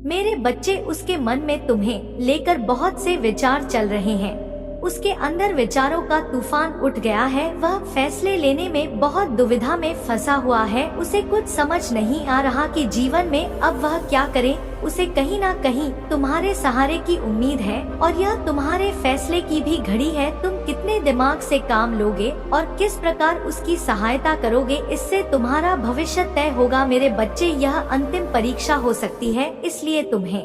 मेरे बच्चे, उसके मन में तुम्हें लेकर बहुत से विचार चल रहे हैं। उसके अंदर विचारों का तूफान उठ गया है। वह फैसले लेने में बहुत दुविधा में फंसा हुआ है। उसे कुछ समझ नहीं आ रहा कि जीवन में अब वह क्या करे। उसे कहीं ना कहीं तुम्हारे सहारे की उम्मीद है और यह तुम्हारे फैसले की भी घड़ी है। तुम कितने दिमाग से काम लोगे और किस प्रकार उसकी सहायता करोगे, इससे तुम्हारा भविष्य तय होगा। मेरे बच्चे, यह अंतिम परीक्षा हो सकती है, इसलिए तुम्हें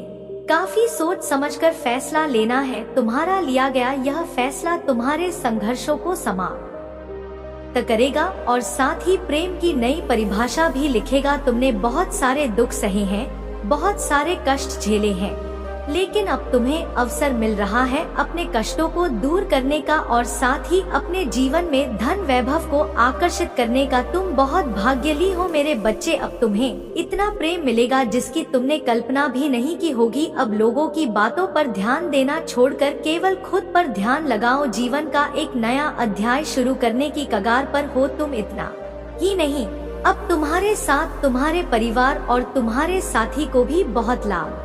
काफी सोच समझकर फैसला लेना है। तुम्हारा लिया गया यह फैसला तुम्हारे संघर्षों को समाप्त करेगा और साथ ही प्रेम की नई परिभाषा भी लिखेगा। तुमने बहुत सारे दुख सहे हैं, बहुत सारे कष्ट झेले हैं, लेकिन अब तुम्हें अवसर मिल रहा है अपने कष्टों को दूर करने का और साथ ही अपने जीवन में धन वैभव को आकर्षित करने का। तुम बहुत भाग्यशाली हो मेरे बच्चे। अब तुम्हें इतना प्रेम मिलेगा जिसकी तुमने कल्पना भी नहीं की होगी। अब लोगों की बातों पर ध्यान देना छोड़कर केवल खुद पर ध्यान लगाओ। जीवन का एक नया अध्याय शुरू करने की कगार पर हो तुम। इतना ही नहीं, अब तुम्हारे साथ तुम्हारे परिवार और तुम्हारे साथी को भी बहुत लाभ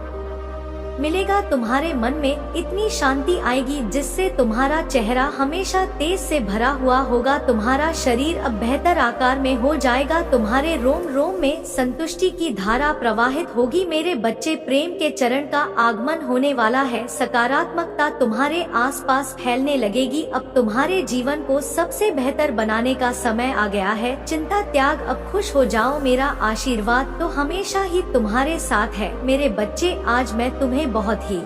मिलेगा। तुम्हारे मन में इतनी शांति आएगी जिससे तुम्हारा चेहरा हमेशा तेज से भरा हुआ होगा। तुम्हारा शरीर अब बेहतर आकार में हो जाएगा। तुम्हारे रोम रोम में संतुष्टि की धारा प्रवाहित होगी। मेरे बच्चे, प्रेम के चरण का आगमन होने वाला है। सकारात्मकता तुम्हारे आसपास फैलने लगेगी। अब तुम्हारे जीवन को सबसे बेहतर बनाने का समय आ गया है। चिंता त्याग, अब खुश हो जाओ। मेरा आशीर्वाद तो हमेशा ही तुम्हारे साथ है। मेरे बच्चे, आज मैं तुम्हें बहुत ही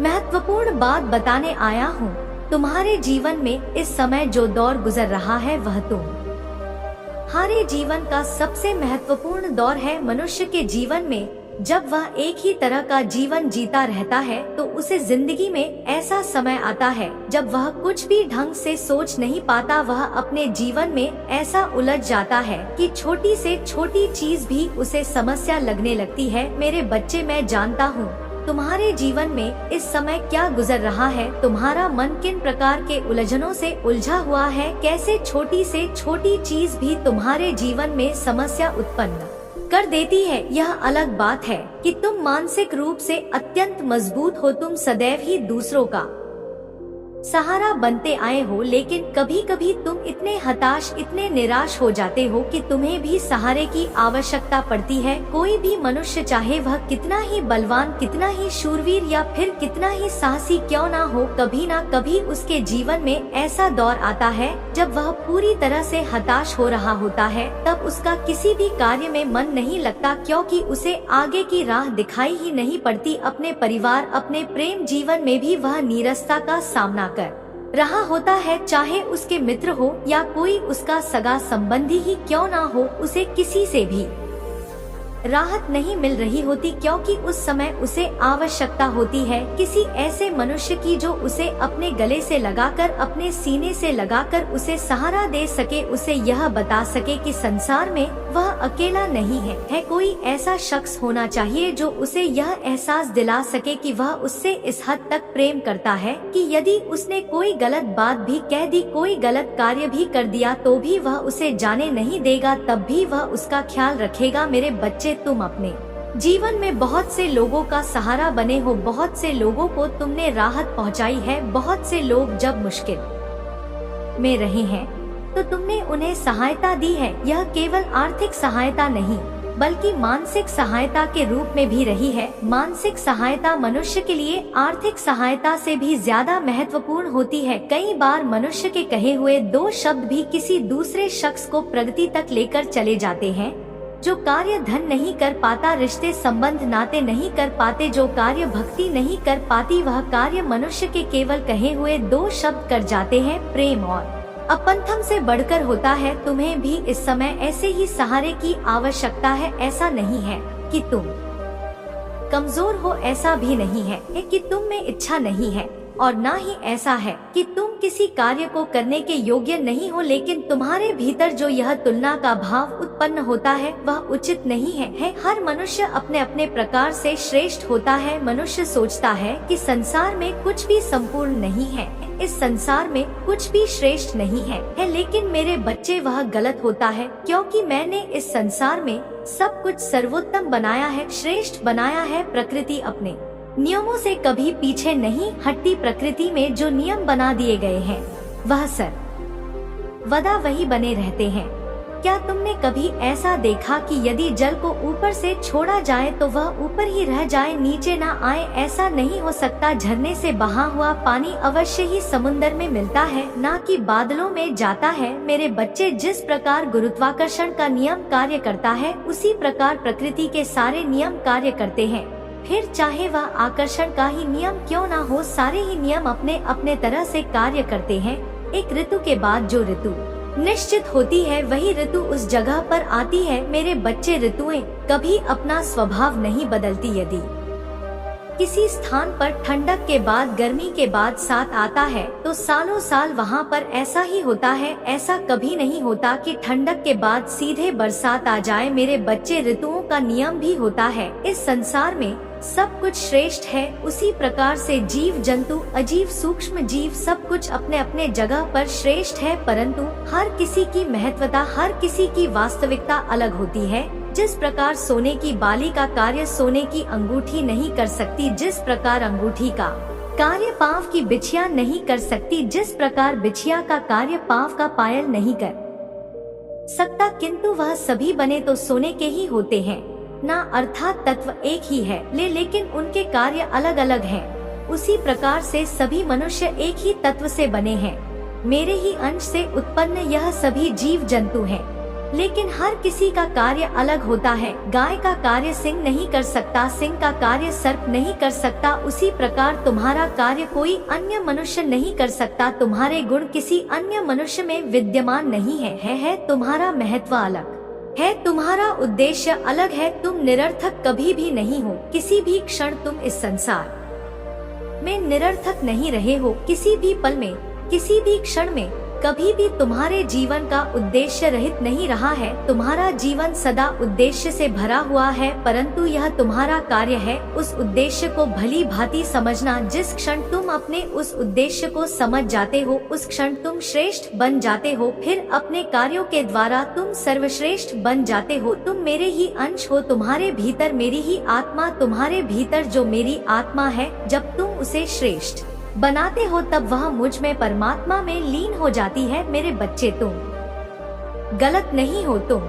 महत्वपूर्ण बात बताने आया हूँ। तुम्हारे जीवन में इस समय जो दौर गुजर रहा है वह तुम्हारे जीवन का सबसे महत्वपूर्ण दौर है। मनुष्य के जीवन में जब वह एक ही तरह का जीवन जीता रहता है तो उसे जिंदगी में ऐसा समय आता है जब वह कुछ भी ढंग से सोच नहीं पाता। वह अपने जीवन में ऐसा उलझ जाता है कि छोटी से छोटी चीज भी उसे समस्या लगने लगती है। मेरे बच्चे, मैं जानता हूँ तुम्हारे जीवन में इस समय क्या गुजर रहा है। तुम्हारा मन किन प्रकार के उलझनों से उलझा हुआ है, कैसे छोटी से छोटी चीज भी तुम्हारे जीवन में समस्या उत्पन्न कर देती है। यह अलग बात है कि तुम मानसिक रूप से अत्यंत मजबूत हो। तुम सदैव ही दूसरों का सहारा बनते आए हो, लेकिन कभी कभी तुम इतने हताश, इतने निराश हो जाते हो कि तुम्हें भी सहारे की आवश्यकता पड़ती है। कोई भी मनुष्य, चाहे वह कितना ही बलवान, कितना ही शूरवीर या फिर कितना ही साहसी क्यों ना हो, कभी ना कभी उसके जीवन में ऐसा दौर आता है जब वह पूरी तरह से हताश हो रहा होता है। तब उसका किसी भी कार्य में मन नहीं लगता क्योंकि उसे आगे की राह दिखाई ही नहीं पड़ती। अपने परिवार, अपने प्रेम जीवन में भी वह नीरसता का सामना कर रहा होता है। चाहे उसके मित्र हो या कोई उसका सगा संबंधी ही क्यों ना हो, उसे किसी से भी राहत नहीं मिल रही होती क्योंकि उस समय उसे आवश्यकता होती है किसी ऐसे मनुष्य की जो उसे अपने गले से लगाकर, अपने सीने से लगाकर उसे सहारा दे सके, उसे यह बता सके कि संसार में वह अकेला नहीं है। कोई ऐसा शख्स होना चाहिए जो उसे यह एहसास दिला सके कि वह उससे इस हद तक प्रेम करता है कि यदि उसने कोई गलत बात भी कह दी, कोई गलत कार्य भी कर दिया तो भी वह उसे जाने नहीं देगा, तब भी वह उसका ख्याल रखेगा। मेरे बच्चे, तुम अपने जीवन में बहुत से लोगों का सहारा बने हो, बहुत से लोगों को तुमने राहत पहुंचाई है। बहुत से लोग जब मुश्किल में रहे हैं तो तुमने उन्हें सहायता दी है। यह केवल आर्थिक सहायता नहीं बल्कि मानसिक सहायता के रूप में भी रही है। मानसिक सहायता मनुष्य के लिए आर्थिक सहायता से भी ज्यादा महत्वपूर्ण होती है। कई बार मनुष्य के कहे हुए दो शब्द भी किसी दूसरे शख्स को प्रगति तक लेकर चले जाते हैं। जो कार्य धन नहीं कर पाता, रिश्ते संबंध नाते नहीं कर पाते, जो कार्य भक्ति नहीं कर पाती, वह कार्य मनुष्य के केवल कहे हुए दो शब्द कर जाते हैं। प्रेम और अपंथम से बढ़कर होता है। तुम्हें भी इस समय ऐसे ही सहारे की आवश्यकता है। ऐसा नहीं है कि तुम कमजोर हो, ऐसा भी नहीं है कि तुम में इच्छा नहीं है, और ना ही ऐसा है कि तुम किसी कार्य को करने के योग्य नहीं हो, लेकिन तुम्हारे भीतर जो यह तुलना का भाव उत्पन्न होता है वह उचित नहीं है। हर मनुष्य अपने अपने प्रकार से श्रेष्ठ होता है। मनुष्य सोचता है कि संसार में कुछ भी संपूर्ण नहीं है, इस संसार में कुछ भी श्रेष्ठ नहीं है, लेकिन मेरे बच्चे वह गलत होता है, क्योंकि मैंने इस संसार में सब कुछ सर्वोत्तम बनाया है, श्रेष्ठ बनाया है। प्रकृति अपने नियमों से कभी पीछे नहीं हटती। प्रकृति में जो नियम बना दिए गए हैं वह सर्वदा वही बने रहते हैं। क्या तुमने कभी ऐसा देखा कि यदि जल को ऊपर से छोड़ा जाए तो वह ऊपर ही रह जाए, नीचे ना आए? ऐसा नहीं हो सकता। झरने से बहा हुआ पानी अवश्य ही समुद्र में मिलता है, ना कि बादलों में जाता है। मेरे बच्चे, जिस प्रकार गुरुत्वाकर्षण का नियम कार्य करता है उसी प्रकार प्रकृति के सारे नियम कार्य करते हैं। फिर चाहे वह आकर्षण का ही नियम क्यों ना हो, सारे ही नियम अपने अपने तरह से कार्य करते हैं। एक ऋतु के बाद जो ऋतु निश्चित होती है वही ऋतु उस जगह पर आती है। मेरे बच्चे, ऋतुएं कभी अपना स्वभाव नहीं बदलती। यदि किसी स्थान पर ठंडक के बाद गर्मी के बाद साथ आता है तो सालों साल वहाँ पर ऐसा ही होता है। ऐसा कभी नहीं होता कि ठंडक के बाद सीधे बरसात आ जाए। मेरे बच्चे, ऋतुओं का नियम भी होता है। इस संसार में सब कुछ श्रेष्ठ है, उसी प्रकार से जीव जंतु, अजीव, सूक्ष्म जीव सब कुछ अपने अपने जगह पर श्रेष्ठ है, परंतु हर किसी की महत्वता, हर किसी की वास्तविकता अलग होती है। जिस प्रकार सोने की बाली का कार्य सोने की अंगूठी नहीं कर सकती, जिस प्रकार अंगूठी का कार्य पांव की बिछिया नहीं कर सकती, जिस प्रकार बिछिया का कार्य पांव का पायल नहीं कर सकता, किंतु वह सभी बने तो सोने के ही होते हैं ना, अर्थात तत्व एक ही है, लेकिन उनके कार्य अलग अलग हैं। उसी प्रकार से सभी मनुष्य एक ही तत्व से बने हैं, मेरे ही अंश से उत्पन्न यह सभी जीव जंतु हैं, लेकिन हर किसी का कार्य अलग होता है। गाय का कार्य सिंह नहीं कर सकता, सिंह का कार्य सर्प नहीं कर सकता, उसी प्रकार तुम्हारा कार्य कोई अन्य मनुष्य नहीं कर सकता। तुम्हारे गुण किसी अन्य मनुष्य में विद्यमान नहीं है। तुम्हारा महत्व अलग है, तुम्हारा उद्देश्य अलग है। तुम निरर्थक कभी भी नहीं हो। किसी भी क्षण तुम इस संसार में निरर्थक नहीं रहे हो। किसी भी पल में, किसी भी क्षण में कभी भी तुम्हारे जीवन का उद्देश्य रहित नहीं रहा है। तुम्हारा जीवन सदा उद्देश्य से भरा हुआ है, परंतु यह तुम्हारा कार्य है उस उद्देश्य को भली भांति समझना। जिस क्षण तुम अपने उस उद्देश्य को समझ जाते हो उस क्षण तुम श्रेष्ठ बन जाते हो। फिर अपने कार्यों के द्वारा तुम सर्वश्रेष्ठ बन जाते हो। तुम मेरे ही अंश हो, तुम्हारे भीतर मेरी ही आत्मा, तुम्हारे भीतर जो मेरी आत्मा है, जब तुम उसे श्रेष्ठ बनाते हो तब वह मुझ में परमात्मा में लीन हो जाती है। मेरे बच्चे, तुम गलत नहीं हो, तुम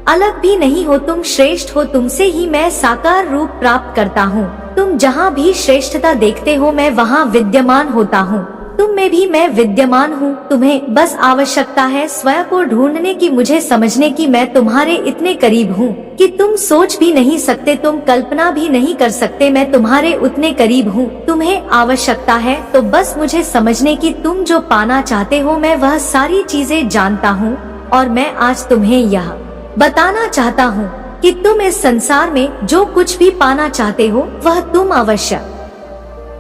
अलग भी नहीं हो, तुम श्रेष्ठ हो। तुमसे ही मैं साकार रूप प्राप्त करता हूँ। तुम जहाँ भी श्रेष्ठता देखते हो मैं वहाँ विद्यमान होता हूँ। तुम में भी मैं विद्यमान हूँ। तुम्हें बस आवश्यकता है स्वयं को ढूंढने की, मुझे समझने की। मैं तुम्हारे इतने करीब हूँ कि तुम सोच भी नहीं सकते, तुम कल्पना भी नहीं कर सकते। मैं तुम्हारे उतने करीब हूँ। तुम्हें आवश्यकता है तो बस मुझे समझने की। तुम जो पाना चाहते हो मैं वह सारी चीजें जानता हूँ, और मैं आज तुम्हें यह बताना चाहता हूँ कि तुम इस संसार में जो कुछ भी पाना चाहते हो वह तुम अवश्य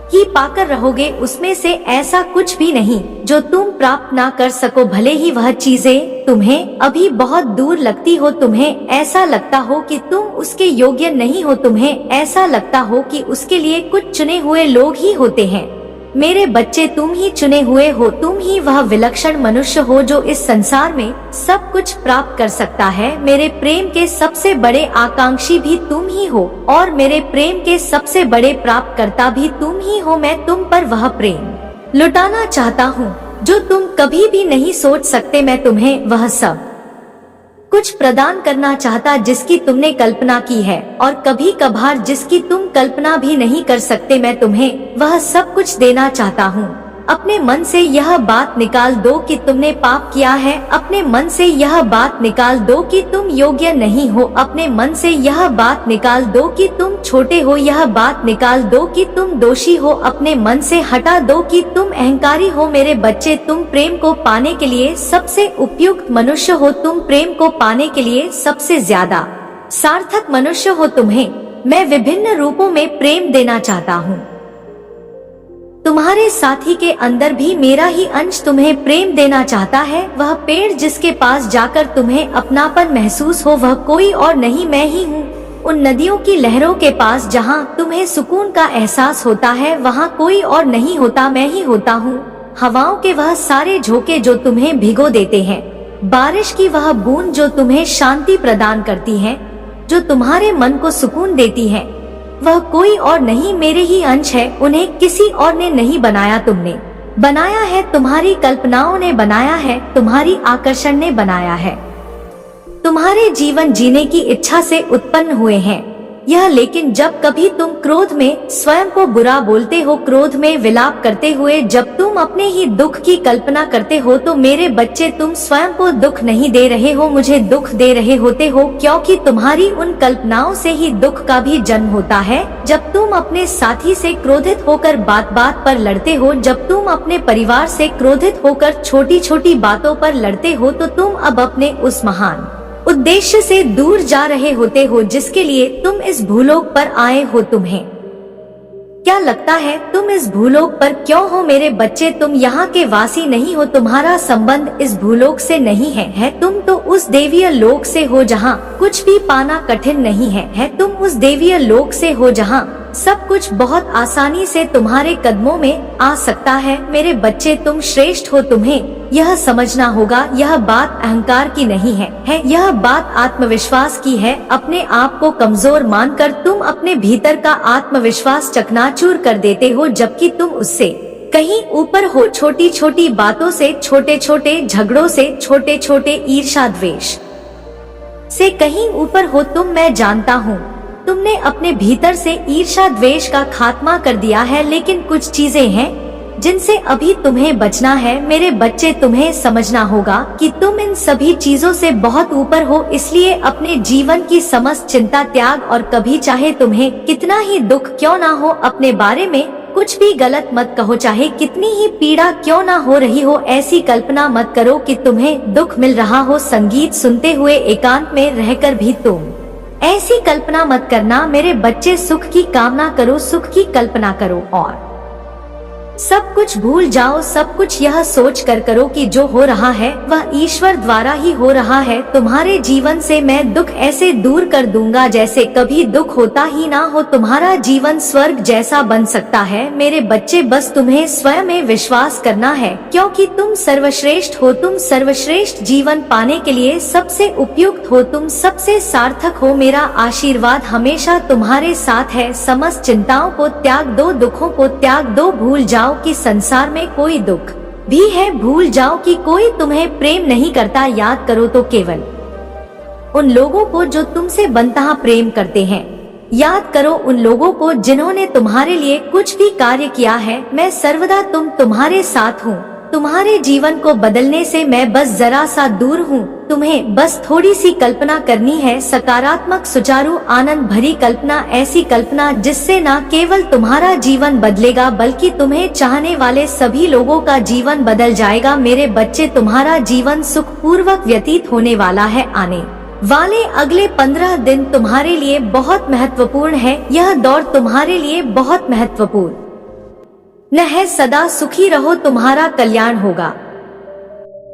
ही पाकर रहोगे। उसमें से ऐसा कुछ भी नहीं जो तुम प्राप्त ना कर सको। भले ही वह चीजें तुम्हें अभी बहुत दूर लगती हो, तुम्हें ऐसा लगता हो कि तुम उसके योग्य नहीं हो, तुम्हें ऐसा लगता हो कि उसके लिए कुछ चुने हुए लोग ही होते हैं। मेरे बच्चे, तुम ही चुने हुए हो। तुम ही वह विलक्षण मनुष्य हो जो इस संसार में सब कुछ प्राप्त कर सकता है। मेरे प्रेम के सबसे बड़े आकांक्षी भी तुम ही हो, और मेरे प्रेम के सबसे बड़े प्राप्तकर्ता भी तुम ही हो। मैं तुम पर वह प्रेम लुटाना चाहता हूँ जो तुम कभी भी नहीं सोच सकते। मैं तुम्हें वह सब कुछ प्रदान करना चाहता जिसकी तुमने कल्पना की है, और कभी कभार जिसकी तुम कल्पना भी नहीं कर सकते। मैं तुम्हें वह सब कुछ देना चाहता हूँ। अपने मन से यह बात निकाल दो कि तुमने पाप किया है। अपने मन से यह बात निकाल दो कि तुम योग्य नहीं हो। अपने मन से यह बात निकाल दो कि तुम छोटे हो। यह बात निकाल दो कि तुम दोषी हो। अपने मन से हटा दो कि तुम अहंकारी हो। मेरे बच्चे, तुम प्रेम को पाने के लिए सबसे उपयुक्त मनुष्य हो। तुम प्रेम को पाने के लिए सबसे ज्यादा सार्थक मनुष्य हो। तुम्हें मैं विभिन्न रूपों में प्रेम देना चाहता हूँ। तुम्हारे साथी के अंदर भी मेरा ही अंश तुम्हें प्रेम देना चाहता है। वह पेड़ जिसके पास जाकर तुम्हें अपनापन महसूस हो वह कोई और नहीं मैं ही हूँ। उन नदियों की लहरों के पास जहाँ तुम्हें सुकून का एहसास होता है वहाँ कोई और नहीं होता मैं ही होता हूँ। हवाओं के वह सारे झोंके जो तुम्हें भिगो देते हैं, बारिश की वह बूंद जो तुम्हें शांति प्रदान करती है, जो तुम्हारे मन को सुकून देती है, वह कोई और नहीं मेरे ही अंश है। उन्हें किसी और ने नहीं बनाया, तुमने बनाया है, तुम्हारी कल्पनाओं ने बनाया है, तुम्हारी आकर्षण ने बनाया है, तुम्हारे जीवन जीने की इच्छा से उत्पन्न हुए हैं यह। लेकिन जब कभी तुम क्रोध में स्वयं को बुरा बोलते हो, क्रोध में विलाप करते हुए जब तुम अपने ही दुख की कल्पना करते हो, तो मेरे बच्चे तुम स्वयं को दुख नहीं दे रहे हो, मुझे दुख दे रहे होते हो, क्योंकि तुम्हारी उन कल्पनाओं से ही दुख का भी जन्म होता है। जब तुम अपने साथी से क्रोधित होकर बात बात पर लड़ते हो, जब तुम अपने परिवार से क्रोधित होकर छोटी छोटी बातों पर लड़ते हो, तो तुम अब अपने उस महान उद्देश्य से दूर जा रहे होते हो जिसके लिए तुम इस भूलोक पर आए हो। तुम्हें क्या लगता है तुम इस भूलोक पर क्यों हो? मेरे बच्चे तुम यहाँ के वासी नहीं हो, तुम्हारा संबंध इस भूलोक से नहीं है। तुम तो उस देवीय लोक से हो जहाँ कुछ भी पाना कठिन नहीं है। तुम उस देवीय लोक से हो जहाँ सब कुछ बहुत आसानी से तुम्हारे कदमों में आ सकता है। मेरे बच्चे तुम श्रेष्ठ हो, तुम्हें यह समझना होगा। यह बात अहंकार की नहीं है, यह बात आत्मविश्वास की है। अपने आप को कमजोर मानकर तुम अपने भीतर का आत्मविश्वास चकनाचूर कर देते हो, जबकि तुम उससे कहीं ऊपर हो। छोटी छोटी बातों से, छोटे छोटे झगड़ों से, छोटे छोटे ईर्ष्या द्वेष से कहीं ऊपर हो तुम। मैं जानता हूँ तुमने अपने भीतर से ईर्ष्या द्वेष का खात्मा कर दिया है, लेकिन कुछ चीजें हैं जिनसे अभी तुम्हें बचना है। मेरे बच्चे तुम्हें समझना होगा कि तुम इन सभी चीजों से बहुत ऊपर हो, इसलिए अपने जीवन की समस्त चिंता त्याग और कभी चाहे तुम्हें कितना ही दुख क्यों ना हो, अपने बारे में कुछ भी गलत मत कहो। चाहे कितनी ही पीड़ा क्यों ना हो रही हो, ऐसी कल्पना मत करो कि तुम्हें दुख मिल रहा हो। संगीत सुनते हुए एकांत में रहकर भी तुम ऐसी कल्पना मत करना। मेरे बच्चे सुख की कामना करो, सुख की कल्पना करो और सब कुछ भूल जाओ। सब कुछ यह सोच कर करो कि जो हो रहा है वह ईश्वर द्वारा ही हो रहा है। तुम्हारे जीवन से मैं दुख ऐसे दूर कर दूंगा जैसे कभी दुख होता ही ना हो। तुम्हारा जीवन स्वर्ग जैसा बन सकता है। मेरे बच्चे बस तुम्हें स्वयं में विश्वास करना है, क्योंकि तुम सर्वश्रेष्ठ हो। तुम सर्वश्रेष्ठ जीवन पाने के लिए सबसे उपयुक्त हो, तुम सबसे सार्थक हो। मेरा आशीर्वाद हमेशा तुम्हारे साथ है। समस्त चिंताओं को त्याग दो, दुखों को त्याग दो। भूल जाओ कि संसार में कोई दुख भी है, भूल जाओ कि कोई तुम्हें प्रेम नहीं करता। याद करो तो केवल उन लोगों को जो तुमसे बनता प्रेम करते हैं। याद करो उन लोगों को जिन्होंने तुम्हारे लिए कुछ भी कार्य किया है। मैं सर्वदा तुम्हारे साथ हूँ। तुम्हारे जीवन को बदलने से मैं बस जरा सा दूर हूँ। तुम्हें बस थोड़ी सी कल्पना करनी है, सकारात्मक, सुचारू, आनंद भरी कल्पना। ऐसी कल्पना जिससे न केवल तुम्हारा जीवन बदलेगा बल्कि तुम्हें चाहने वाले सभी लोगों का जीवन बदल जाएगा। मेरे बच्चे तुम्हारा जीवन सुखपूर्वक व्यतीत होने वाला है। आने वाले अगले 15 दिन तुम्हारे लिए बहुत महत्वपूर्ण है। यह दौर तुम्हारे लिए बहुत महत्वपूर्ण न है। सदा सुखी रहो, तुम्हारा कल्याण होगा।